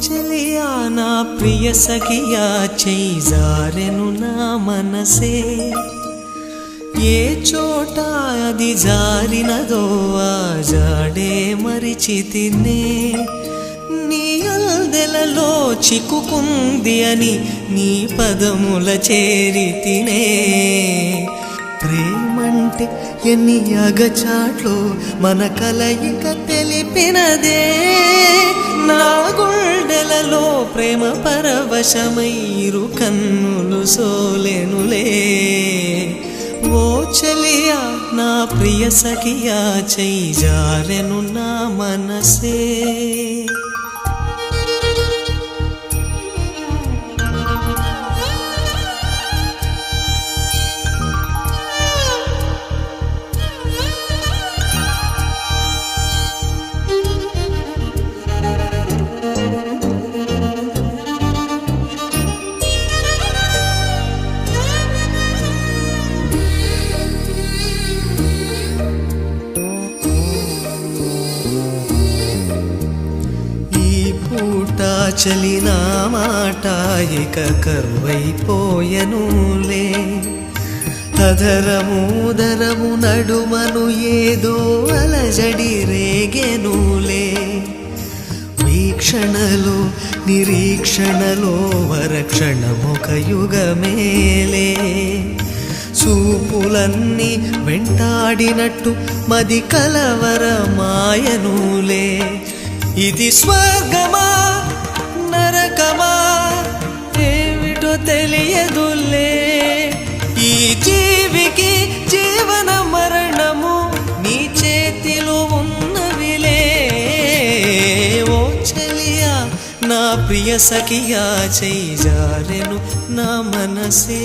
चलिया ना प्रिय सखिया चई जारेनु ना मनसे ये चोटा अदि जारिनदो आ जाडे मरिचितिने नी अल्दెలలో చిక్కుకుంది అని నీ పదముల చేరితినే ప్రేమంటే ఎన్ని అగచాట్లో మన కలయిక తెలిపినదే నా గుండెలలో ప్రేమ పరవశమైరు కన్నులు సోలెనులే ఓ చలియా నా ప్రియ సఖియా చై జారెను నా మనసే చలినా మాట ఇక కరువైపోయెనులే అధరముదరము నడుమను ఏదో అలజడి రేగెనులే వీక్షణలో నిరీక్షణలో వరక్షణమొక యుగమేలే చూపులన్నీ వెంటాడినట్టు మది కలవరమాయనులే ఇది స్వర్గమా నరకమా ఏమిటో తెలియదులే ఈ జీవికి జీవన మరణము నీ చేతిలో ఉన్నవిలే ఓ చలియా నా ప్రియ సఖియా చై జారెను నా మనసే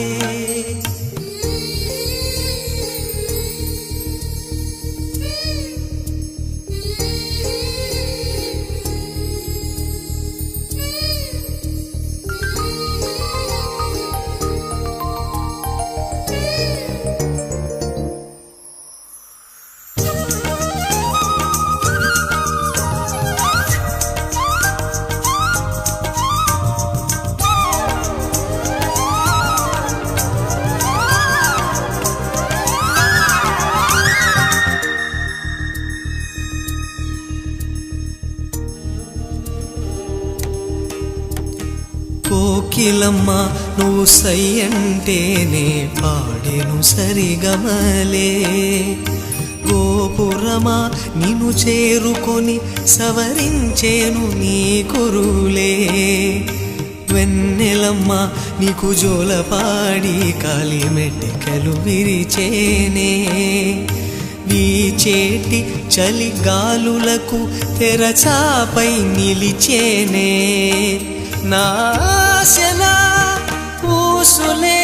కోకిలమ్మ నువ్వు సై అంటేనే పాడెను సరిగమలే గోపురమా నిన్ను చేరుకొని సవరించేను నీ కురులే వెన్నెలమ్మ నీకు జోలపాడి కాలి మెట్టెకలు విరిచేనే వీచేటి చలి గాలులకు తెరచాపై నిలిచేనే నాశనా ఊసులే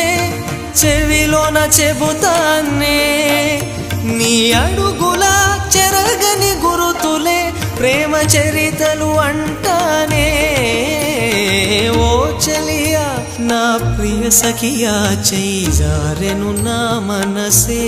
చెవిలోన చెబుతానే నీ అడుగుల చెరగని గురుతులే ప్రేమ చరితలు అంటానే ఓ చలియా నా ప్రియ సఖియా చై జారెను నా మనసే